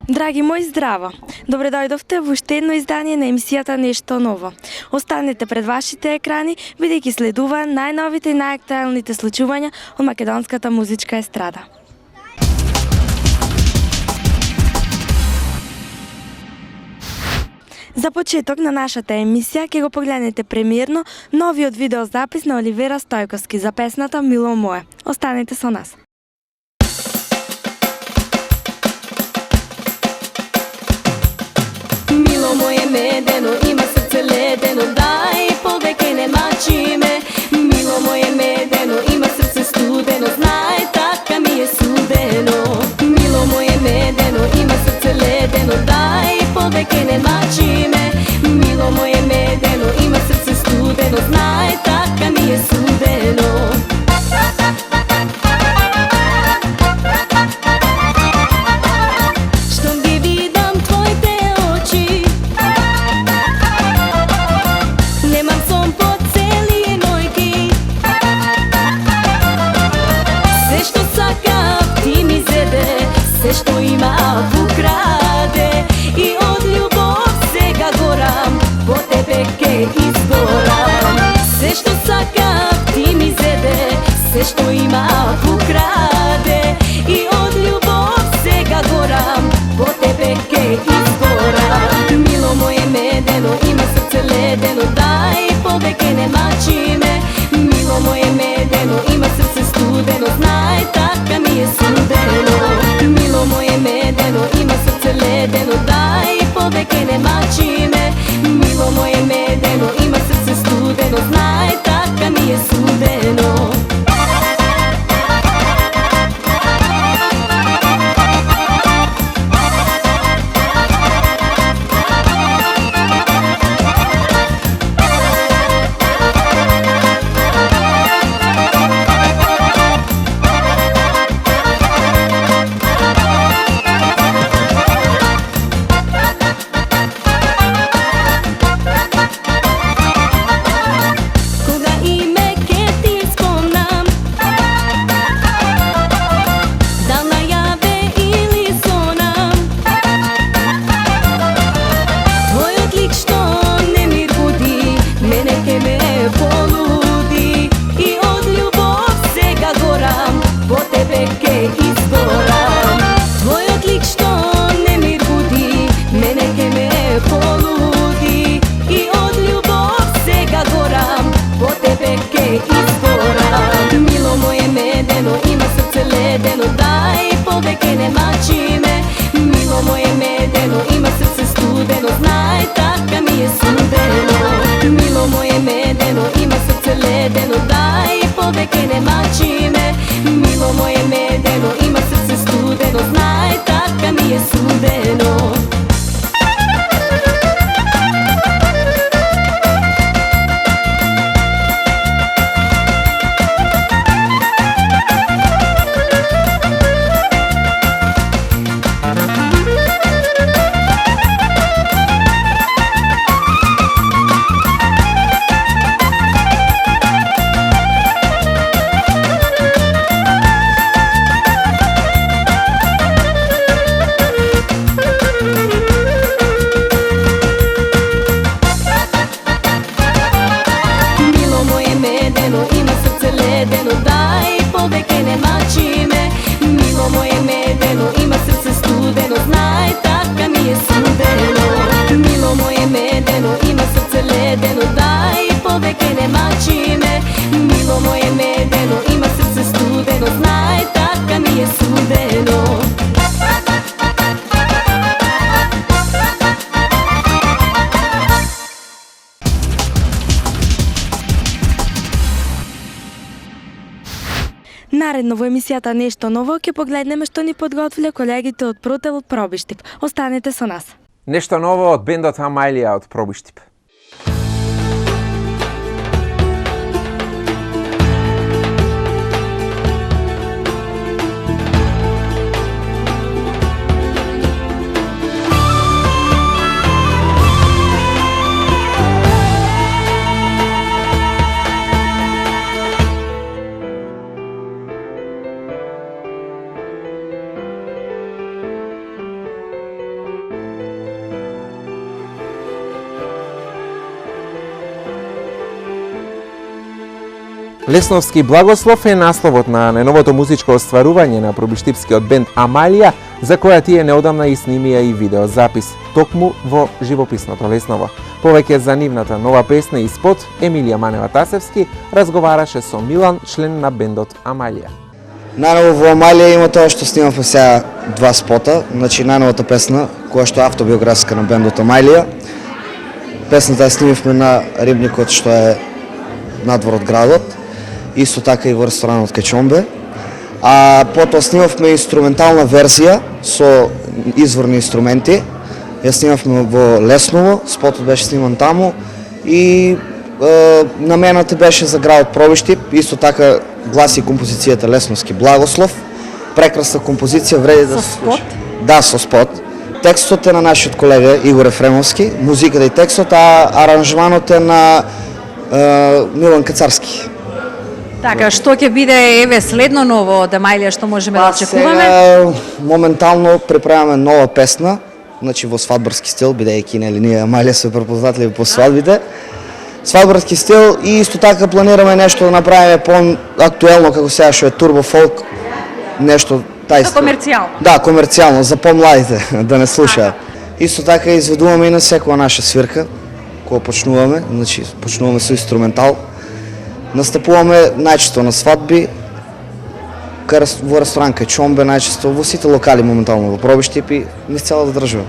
Драги мои, здраво! Добре дојдовте во уште едно издание на емисијата Нешто ново. Останете пред вашите екрани, бидејќи следува најновите и најактуелните случувања од македонската музичка естрада. За почеток на нашата емисија ќе го погледнете премиерно новиот видеозапис на Оливера Стојковски за песната Мило моје. Останете со нас. Мило моје медено, има срце ледено, дај повеќе не мачи ме. Мило моје медено, има срце студено, знај така ми е судено. Мило моје медено, има срце ледено, дај повеќе не мачи ме. Мило моје медено, има срце студено, знај така ми е судено. Се што има украде и од љубов сега горам, по тебе ке изгорам. Се што сакав ти ми зеде, се што има украде и од љубов сега горам, по тебе ке изгорам. Мило моје медено, има срце ледено, дај повеќе не мачи ме. Мило моје медено, има срце студено, знај така ми е судено. Мило моје медено, има срце ледено, дај повеќе не мачи ме. Мило моје медено, има срце студено, знај така ми е судено. Наредно во емисијата Нешто ново ќе погледнеме што ни подготвиле колегите од Протел од Пробиштип. Останете со нас. Нешто ново од бендот Амалија од Пробиштип. Лесновски благослов е насловот на најновото музичко остварување на пробиштипскиот бенд Амалија, за која тие неодамна и снимија и видеозапис, токму во живописното Лесново. Повеќе за нивната нова песна и спот, Емилија Манева-Тасевски разговараше со Милан, член на бендот Амалија. Најново во Амалија има тоа што снимавме сега два спота, значи најновата песна, која што е автобиографска на бендот Амалија. Песната ја снимивме на рибникот што е надвор од градот, исто така и во ресторанот Кечомбе. А потоа снимавме инструментална верзија со изворни инструменти. Ја снимавме во Лесново, спотот беше сниман таму и намената беше за градот Пробиштип, исто така гласи композицијата Лесновски благослов. Прекрасна композиција, вреди да се слуша. Да, со спот. Текстот е на нашиот колега Игор Ефремовски, музиката и текстот, а аранжманот е на Милан Кацарски. Така, што ќе биде еве следно ново од Амалија што можеме да очекуваме? Сега моментално приправяме нова песна, значи во свадбарски стил, бидејќи нели ние Амалија сме препознатливи по свадбите. Свадбарски стил и исто така планираме нешто да направиме по-актуелно како сега што е турбо фолк, нешто тај стил. Комерцијално. Да, комерцијално за помладите да не слушаат. Исто така изведуваме и на секоја наша свирка која почнуваме, значи почнуваме со инструментал. Настапуваме најчесто на свадби, во ресторан Кечомбе, најчесто во сите локали моментално во Пробиштип и низ целата држава.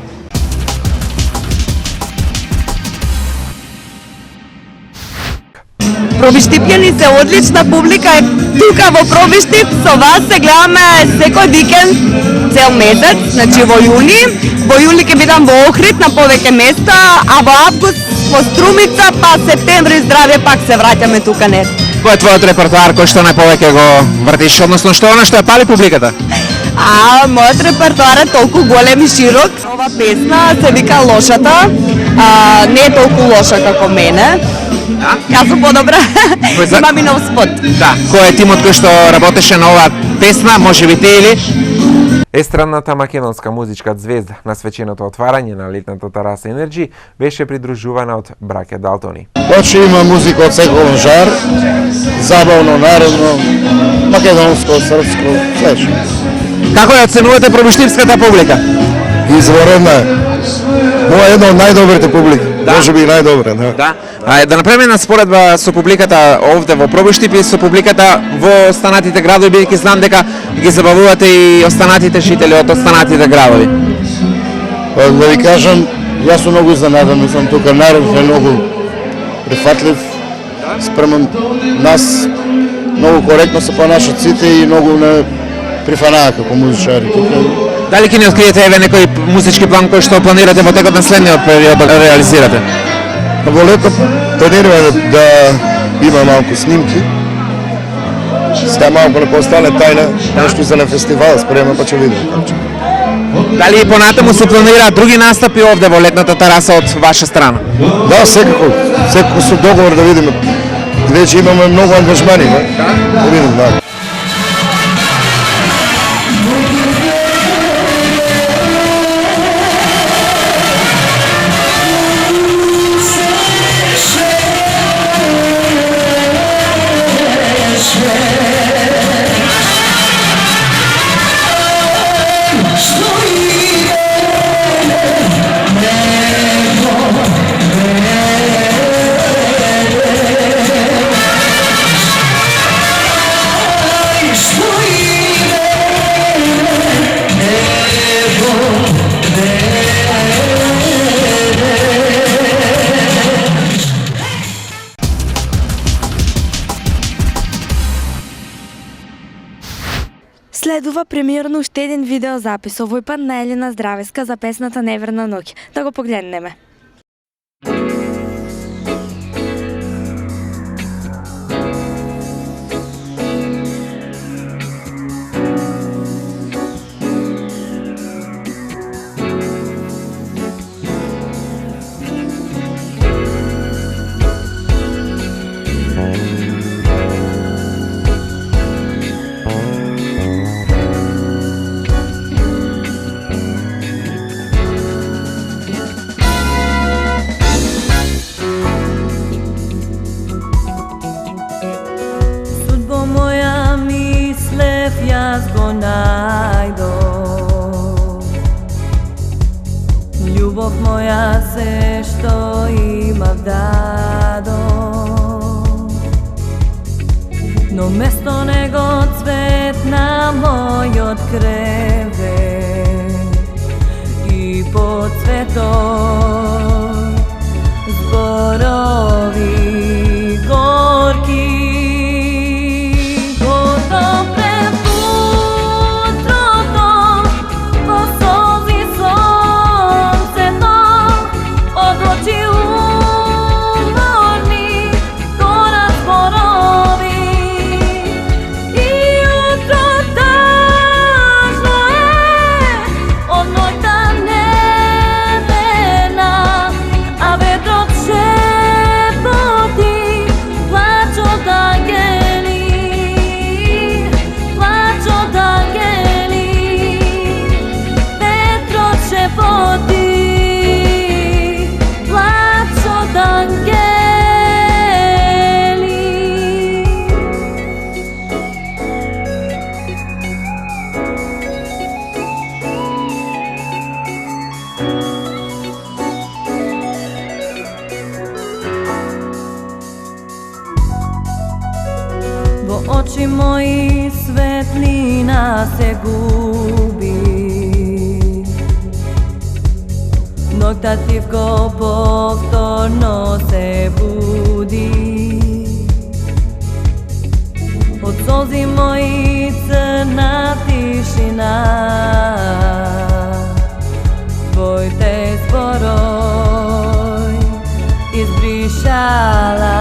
Пробиштипјани се одлична публика е тука во Пробиштип, со вас се гледаме секој викенд, цел месец, значи во јули. Во јули ќе бидам во Охрид на повеќе места, а во август во Струмица, па септември здравје пак се враќаме тука не. Кој е твојот репертоар кој што најповеќе го вртиш, односно што она што ја пали публиката? Мојот репертоар е толку голем и широк. Ова песна се вика Лошата, не е толку лоша како мене. Казу подобра, имам и нов спот. Да, кој е тимот кој што работеше на оваа песна, може би ти или? Естрадната македонска музичка звезда на свеченото отварање на летната тераса Енерджи беше придружувана од браќа Далтони. Значи има музика од секој жар, забавно, народно, македонско, српско, слеш. Како ја оценувате пробиштипската публика? Изворена е. Ова е една од најдобрите публики, може би и најдобра, да. Да. Да направиме една споредба со публиката овде во Пробиштип и со публиката во останатите градови, бидејќи знам дека ги забавувате и останатите жители од останатите градови. Да ви кажам, јас сум многу изненадан, мислам тука народот е многу прифатлив спрема нас, многу коректно се понашат сите и многу не прифанаа како музичари. Дали ќе ни откриете еве некој музички план кој што планирате во текот на следниот период да реализирате? Во лето планираме да има малку снимки. Сега малку не постане тајна, нешто за на фестивал спрема, па ќе видиме. Дали и понатаму се планираат други настапи овде во летната тераса од ваша страна? Да, секако со договор да видиме. Веќе имаме многу ангажмани, да видиме, да. Следува премиерно уште еден видеозапис, овој пат на Елена Здравеска за песната Неверна ноќ. Да го погледнеме. Љубов моја се што имав дадо, но место него цвет на мојот кревет и под цветот зборови горки. Во очи мои светлина се губи, ноктатив го повторно се буди. Од солзи мои црна тишина, твоите зборој избришала.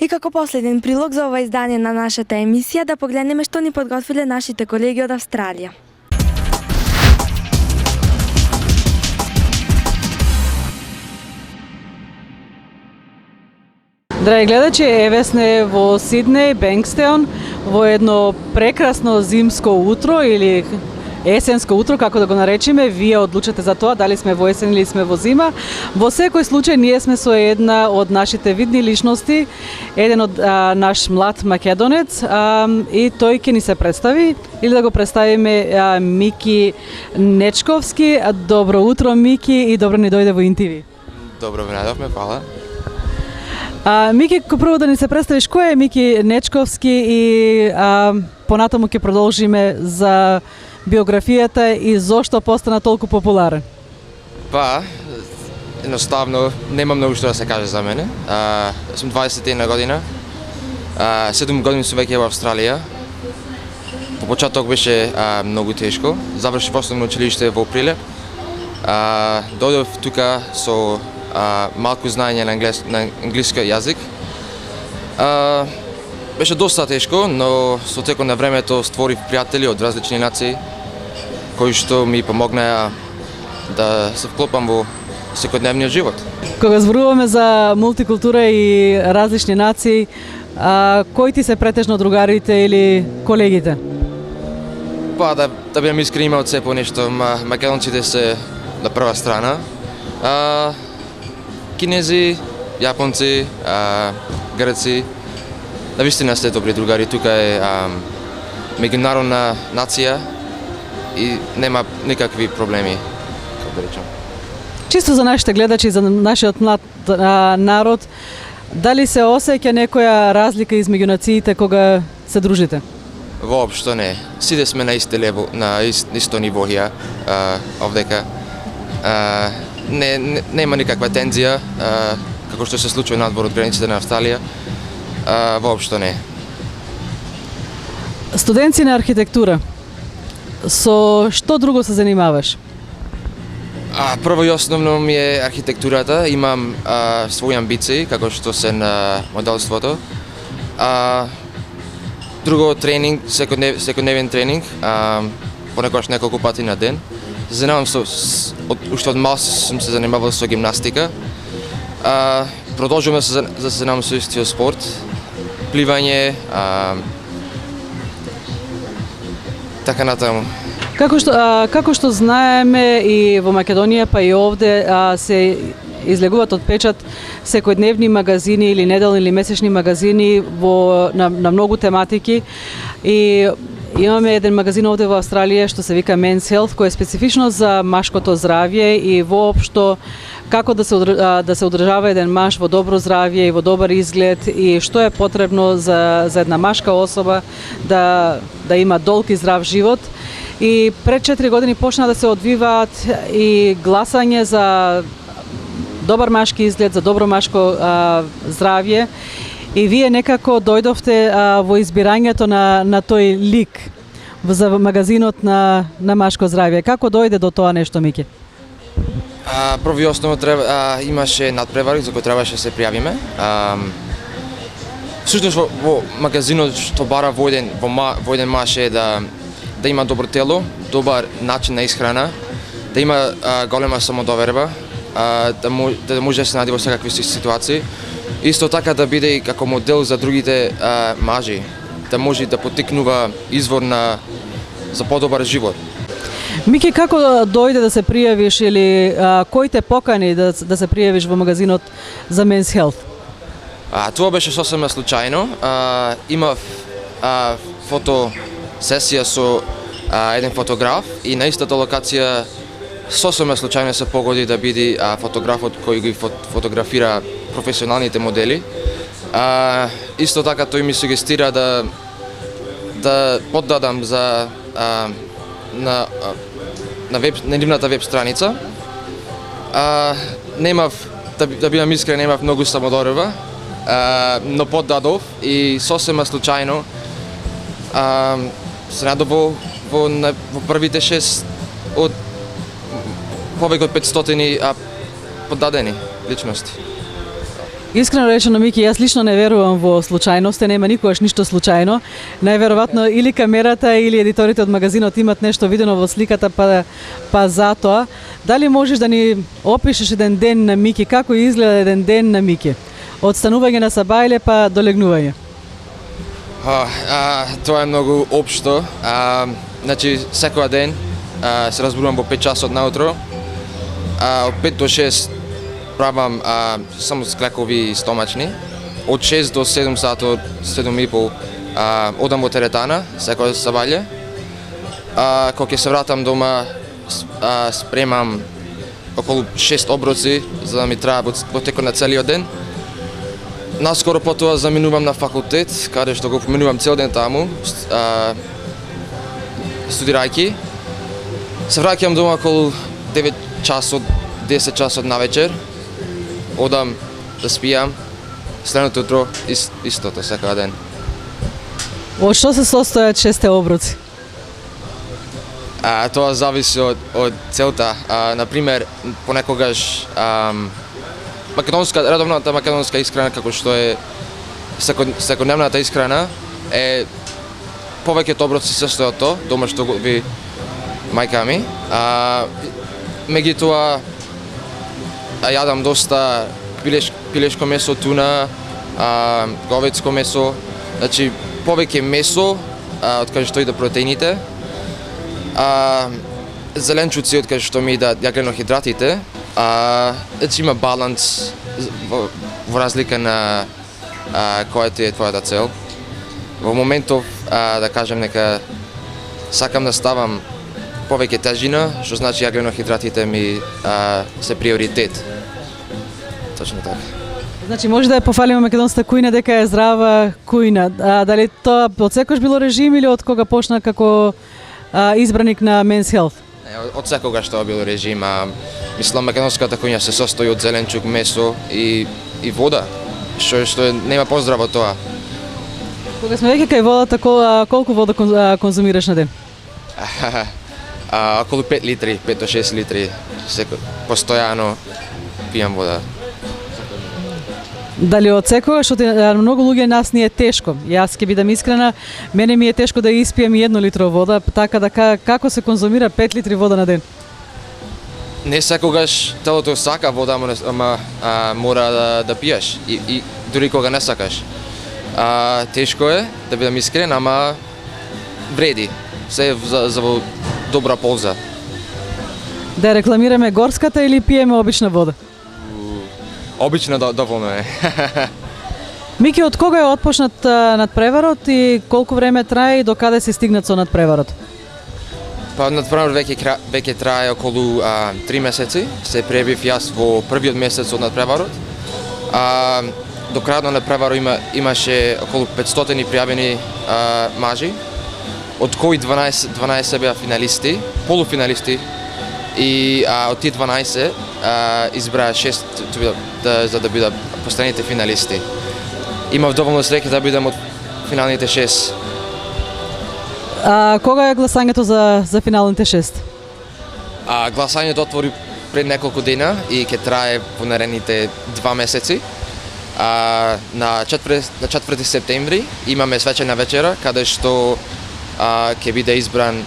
И како последен прилог за ова издание на нашата емисија да погледнеме што ни подготвиле нашите колеги од Австралија. Драги гледачи, еве сме во Сиднеј, Бенкстеон, во едно прекрасно зимско утро или есенско утро, како да го наречеме. Вие одлучате за тоа дали сме во есен или сме во зима. Во секој случај ние сме со една од нашите видни личности, еден од наш млад македонец, и тој ќе ни се представи или да го представиме Мики Нечковски. Добро утро, Мики, и добро ни дојде во Интиви. Добро ве најдовме, фала. Мики, прво да ни се представиш кој е Мики Нечковски и понатаму ќе продолжиме за биографијата и зошто постана толку популарен. Па, едноставно, нема многу што да се каже за мене. Сум 21 година, 7 години сум веќе во Австралија. По почеток беше многу тешко. Завршив основно училиште во Прилеп. Дојдов тука со малку знаење на англиски јазик. Беше доста тешко, но со текот на времето створив пријатели од различни нации кои што ми помогнаа да се вклопам во секојдневниот живот. Кога зборуваме за мултикултура и различни нации, кои ти се претежно другарите или колегите? Па, да бидам искрен, има од се по нешто. Македонците се на прва страна. кинези, јапонци, грци. Навистина сте добри другари, тука е меѓународна нација и нема никакви проблеми, како да речам. Чисто за нашите гледачи, за нашиот млад народ, дали се осеќа некоја разлика измеѓу нациите кога се дружите? Воопшто не. Сите сме на исти лево, на исто ниво ја овдека. Нема никаква тензија, како што се случува надвор од границите на Австралија. Воопшто не. Студенци на архитектура, со што друго се занимаваш? Прво и основно ми е архитектурата. Имам своји амбиции, како што се на моделството. Друго тренинг, секојдневен тренинг, понекогаш неколку пати на ден. Занимавам уште од мал сум се занимавал со гимнастика. Продолжувам да се занимавам со истиот спорт, пливање, така натаму. Како што знаеме и во Македонија, па и овде се излегуваат од печат секојдневни магазини или неделни или месечни магазини на многу тематики и имаме еден магазин овде во Австралија што се вика Men's Health, кој е специфично за машкото здравје и воопшто како да се одржава еден маж во добро здравје и во добар изглед и што е потребно за една машка особа да има долг и здрав живот. И пред 4 години почна да се одвиваат и гласање за добар машки изглед, за добро машко здравје. И вие некако дојдовте во избирањето на тој лик за магазинот на машко здравје. Како дојде до тоа нешто, Мики? Прво и основно имаше надпревар за кој требаше да се пријавиме. Всушност во магазинот што бара во еден маж е да има добро тело, добар начин на исхрана, да има голема самодоверба, да може да се најде во секакви ситуации. Исто така да биде и како модел за другите мажи, да може да потикнува извор за подобар живот. Мики, како дојде да се пријавиш или кој те покани да се пријавиш во магазинот за Men's Health? Тоа беше сосема случајно. Имав фотосесија со еден фотограф и на истата локација сосема случајно се погоди да биде фотографот кој ги фотографира професионалните модели. Исто така тој ми сугестира да поддадам на нивната веб страница. Немав, да бидам искрен, немав многу самодоверба, но поддадов и сосема случајно се најдов во првите 6 од повеќе од 500 поддадени личности. Искрено речено, Мики, јас лично не верувам во случајности, нема никогаш ништо случајно. Најверојатно или камерата или едиторите од магазинот имат нешто видено во сликата, па затоа. Дали можеш да ни опишеш еден ден на Мики, како изгледа еден ден на Мики? Од станување на сабајле па до легнување. Тоа е многу општо. Значи, секој ден се разбудувам во 5 часот наутро. Од 5 до 6 правам само склекови стомачни. Од 6 до 7 сато, 7:30 одам во теретана, секој сабајле. Кога ќе се вратам дома, спремам околу 6 оброци, за да ми трае во текот на целиот ден. Наскоро потоа заминувам на факултет, каде што го поминувам цел ден таму, студирајќи. Се враќам дома околу 9 часот, 10 часот на вечер. Одам да спијам, следното утро истото секој ден. Од што се состојат 6 оброци? Тоа зависи од целта. Например, понекогаш редовната македонска исхрана, како што е секојдневната исхрана, е повеќето оброци се состојат тоа, дома што готви мајка ми. Меѓутоа јадам доста пилешко месо, туна, говецко месо, значи повеќе месо, од каде што иде протеините, зеленчуци од каде што ми идат јаглено-хидратите, Има баланс во разлика на која ти е твојата цел. Во моментов, да кажем дека сакам да ставам повеќе тежина, што значи агренохидратите ми се приоритет. Точно така. Значи може да ја пофалиме македонската кујна дека е здрава кујна. Дали тоа од секојаш било режим или од кога почна како избраник на Men's Health? Од секогаш тоа бил режим, мислам македонската кујна се состои од зеленчук, месо и вода, што нема поздраво тоа. Кога сме веќе кај водата, колку вода конзумираш на ден? Околу 5 литри, 5 до 6 литри, постојано пијам вода. Дали од секогаш, што многу луѓе нас ни е тешко. Јас ќе бидам искрена, мене ми е тешко да испијам и 1 литро вода, така да како се конзумира 5 литри вода на ден? Не секогаш телото сака вода, ама мора да пиеш и дури кога не сакаш. Тешко е, да бидам искрен, ама вреди. Се за добра полза. Да рекламираме горската или пиеме обична вода? Обично доволно е. Мики, од кога е отпочнат надпреварот и колку време трае и до каде се стигнат со надпреварот? Па надпреварот веќе трае околу 3 месеци. Се пребив јас во првиот месец од надпреварот. До крајот на надпреварот имаше околу 500 пријавени мажи, од кои 12 беа финалисти, полуфиналисти, и од тие 12 избраа 6 за да бидат постаните финалисти. Имав доволно среќа да бидам од финалните 6. Кога е гласањето за финалните 6? Гласањето отвори пред неколку дена и ќе трае по наредните 2 месеци. На 4 септември имаме свечена вечера, каде што ќе биде избран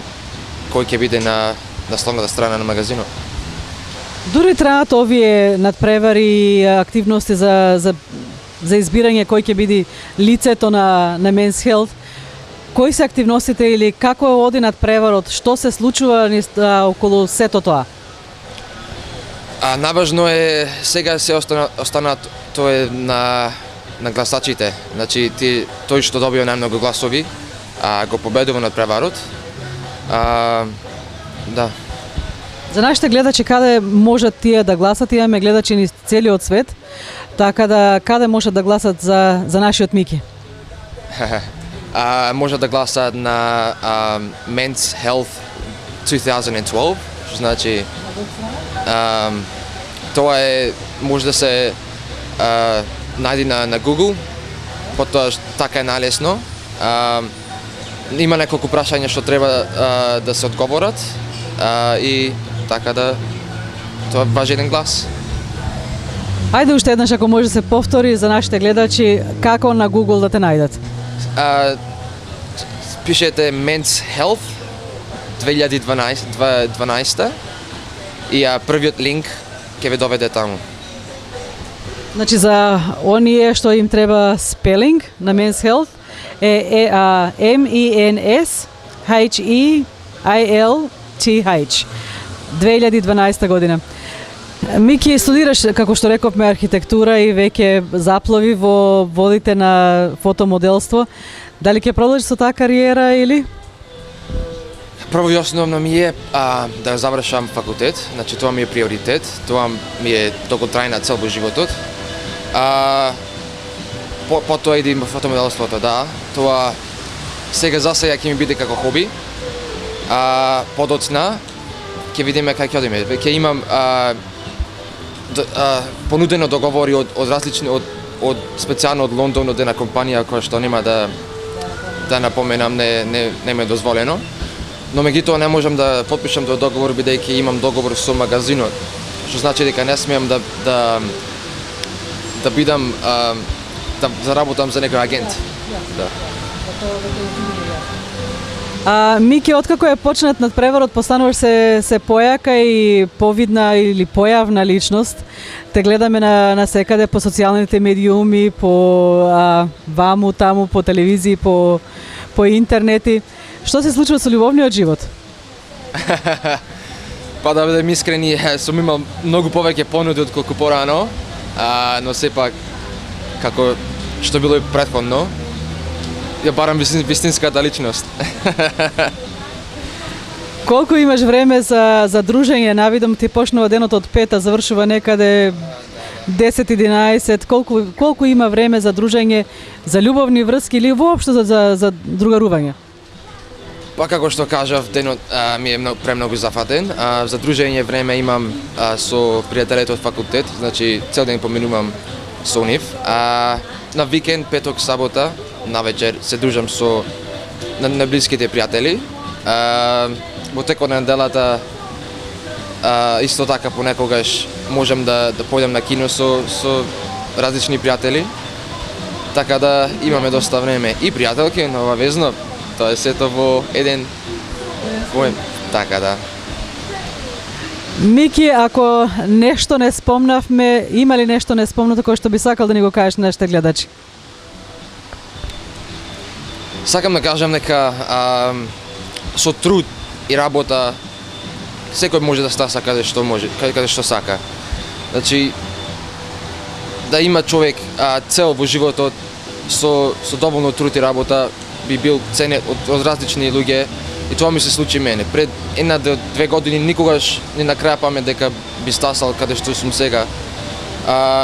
кој ќе биде на насlovната страна на магазинот. Дури траат овие надпревари и активности за избирање кој ќе биде лицето на Men's Health. Кои се активностите или како оди надпреварот, што се случува околу сето тоа? Наважно е сега се останат тоа е на гласачите. Значи тој што добива најмногу гласови го победува надпреварот. Да. За нашите гледачи каде можат тие да гласат? Имаме гледачи низ целиот свет, така да каде можат да гласат за нашиот Мики? Може да гласат на Men's Health 2012, што значи тоа е може да се најди на Google, потоа така е најлесно. Има неколку прашања што треба да се одговорат и така да тоа е важен глас. Ајде уште еднаш ако може да се повтори за нашите гледачи како на Google да те најдат. Пишете Men's Health 2012 и првиот линк ќе ве доведе таму. Значи за оние што им треба спелинг на Men's Health е MENS HEILTH 2012 година. Мики, студираш, како што рековме, архитектура и веќе заплови во водите на фотомоделство. Дали ќе продолжиш со таа кариера или? Прво и основно ми е да завршам факултет, значи тоа ми е приоритет, тоа ми е долготрајна цел во животот. Потоа идем во фотомоделството, да. Тоа сега за сега ќе ми биде како хоби. Подоцна ќе видиме кај ќе одиме. Ќе имам понудено договори од различни од специјално од Лондон, од една компанија која што нема да напоменам, не ме дозволено. Но меѓутоа не можам да потпишам тој договор бидејќи имам договор со магазинот, што значи дека не смеам да бидам да заработам за некој агент. Да. Мики, откако е почнат надпреварот, постануваш се појака и повидна или појавна личност. Те гледаме на секаде по социјалните медиуми, по ваму, таму, по телевизии, по интернети. Што се случува со љубовниот живот? Па да бидем искрени, сум имал многу повеќе понуди отколку порано, но сепак како што било и претходно, ја барам вистинската личност. Колку имаш време за дружење? Навидом ти почнува денот од 5, а завршува некаде 10-11. Колку има време за дружење, за љубовни врски или воопшто за другарување? Па како што кажав, денот ми е премногу зафатен. За дружење време имам со пријателите од факултет, значи цел ден поминувам со нив. На викенд, петок, сабота, навечер се дружам со најблиските пријатели. Во текот на неделата исто така понекогаш можам да појдам на кино со различни пријатели. Така да имаме доста време и пријателки, но обавезно тоа е сето во еден поем. Така да. Мики, ако нешто не спомнавме, има ли нешто не спомнато кое што би сакал да ни го кажеш на нашите гледачи? Сакам да кажам дека со труд и работа секој може да стаса каде што може, каде што сака. Значи да има човек цел во животот со доволно труд и работа би бил ценет од различни луѓе и тоа ми се случи мене. Пред 1-2 години никогаш не на крај памет дека би стасал каде што сум сега.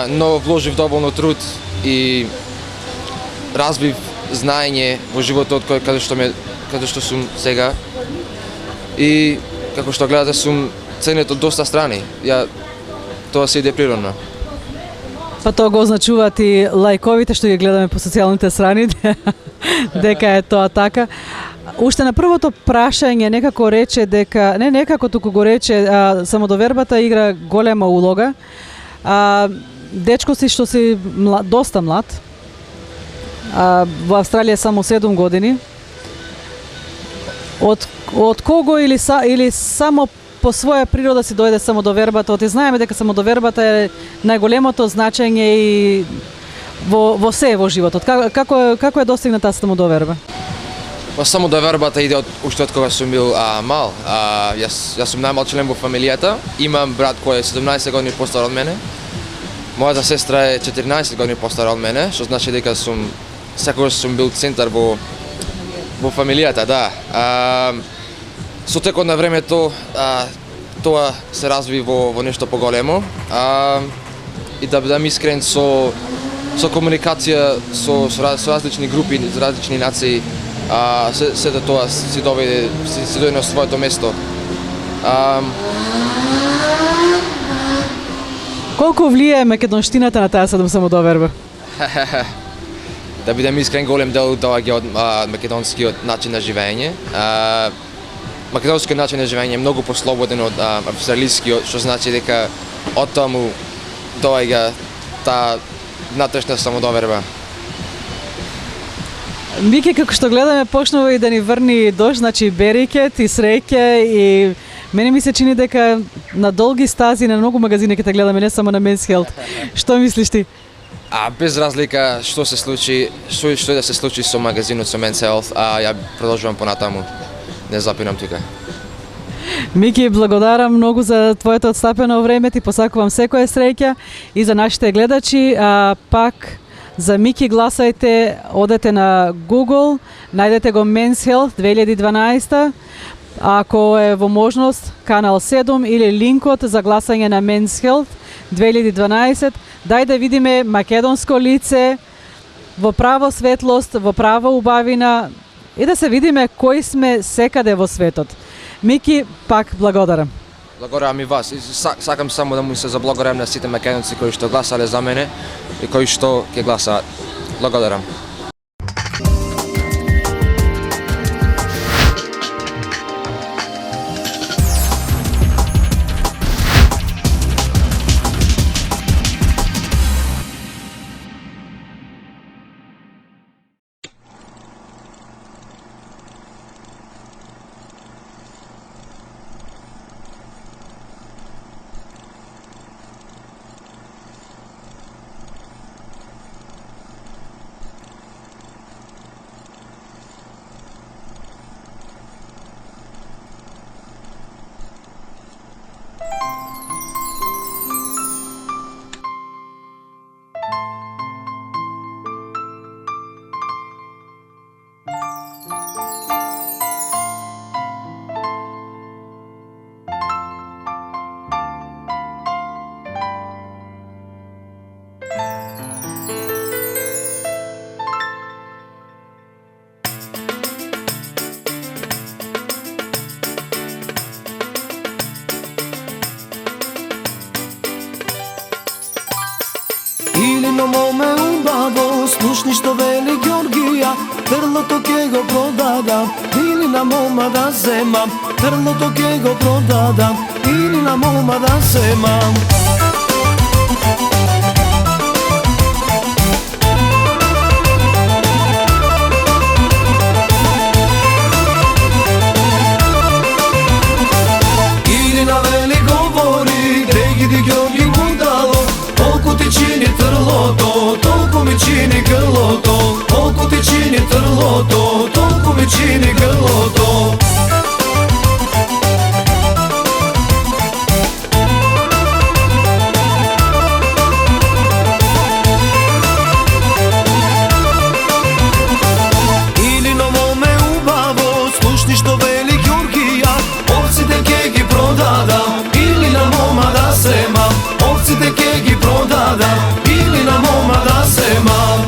Но вложив доволно труд и развив знаење во животот каде што сум сега. И како што гледате сум ценет од доста страни. Тоа се иде природно. Па тоа го означуваат и лајковите што ги гледаме по социјалните страни, дека е тоа така. Уште на првото прашање некако рече дека, не некако, туку го рече, самодовербата игра голема улога. Дечко си што си доста млад, во Австралија само 7 години. Од кого или само по своја природа си дојде самодовербата? Оти знаеме дека самодовербата е најголемото значење и во се во животот. Како е достигната самодоверба? Па самодовербата иде уште од кога сум бил мал. Јас сум најмал член во фамилијата. Имам брат кој е 17 години постар од мене. Мојата сестра е 14 години постара од мене, што значи дека секогаш сум бил центар во фамилијата, да. Со текот на времето тоа се разви во нешто поголемо. И да бидам искрен со комуникација со различни групи, со различни нации, сето тоа си дојде на своето место. Колку влијае македонштината на таа самодоверба? Да бидем искрен, голем дел доаѓа од македонскиот начин на живење. Македонскиот начин на живење е многу послободен од австралискиот, што значи дека од таму доаѓа таа внатрешна самодоверба. Мики, како што гледаме, почнува и да ни врни дожд, значи берикет и среќа, и мене ми се чини дека на долги стази на многу магазини ќе те гледаме, не само на Men's Health. Што мислиш ти? Без разлика што се случи, што да се случи со магазинот со Men's Health, ја продолжувам понатаму. Не запинам тука. Мики, благодарам многу за твоето отстапено време, ти посакувам секоја среќа и за нашите гледачи. Пак за Мики гласајте, одете на Google, најдете го Men's Health 2012. Ако е во можност, канал 7 или линкот за гласање на Men's Health 2012, дај да видиме македонско лице во право светлост, во права убавина и да се видиме кои сме секаде во светот. Мики, пак благодарам. Благодарам и вас. Сакам само да му се заблагодарам на сите македонци кои што гласале за мене и кои што ќе гласаат. Благодарам. Илино моме убаво, слушни што вели Георгија, трлото ке го продадам, или на мома да земам, трлото ке го продадам, или на мома да земам. Илина вели говори, дегиди Георги будало, толку ти чини трлото, толку ми чини грлото, толку ти чини трлото, толку ми чини грлото. Илино моме убаво, слушни што вели Георгија, овците ке ги продадам, или на мома да земам, овците ке ги продадам, или на мома да земам.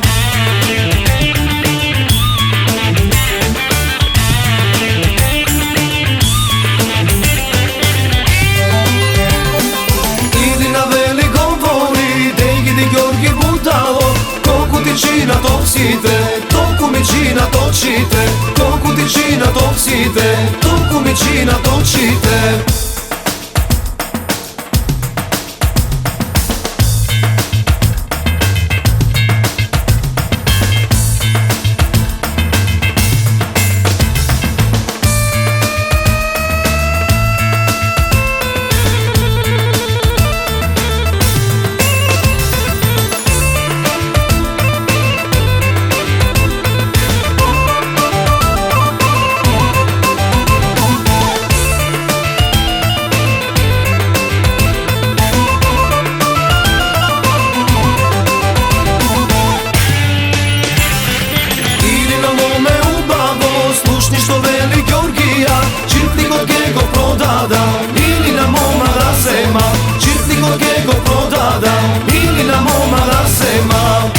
Илина вели говори, дегиди Георги будало, колку ти чинат овците, толку ми чинат очите, колку ти чинат овците, толку ми чинат очите. Илино моме убаво, слушни што вели Георгија, чиртникот ке го продадам, или на мома да земам, чиртникот ке го продадам, или на мома да земам.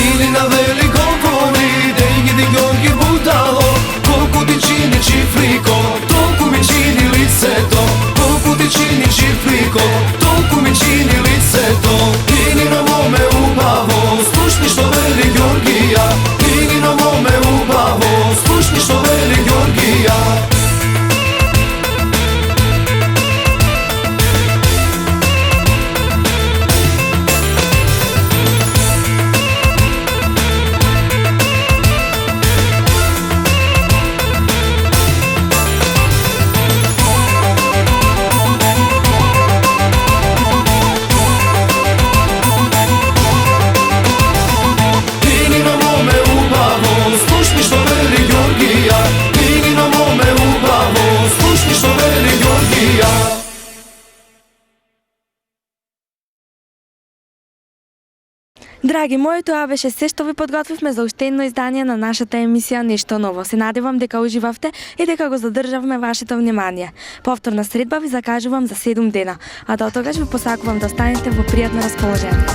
Илина вели говори, дегиди Георги будало, колку ти чини чифлико, толку ми чини лицето, колку ти чини чифлико, толку ми чини лицето. Илино моме убаво, слушни што вели Георгија, Илино моме убаво, слушни што вели Георгија. Илино моме убаво, слушни што вели Георгија, Илино моме убаво, слушни што вели Георгија. Драги мои, тоа беше се што ви подготвивме за уште едно издание на нашата емисија Нешто ново. Се надевам дека уживавте и дека го задржавме вашето внимание. Повторна средба ви закажувам за 7 дена, а до тогаш ви посакувам да останете во пријатно расположение.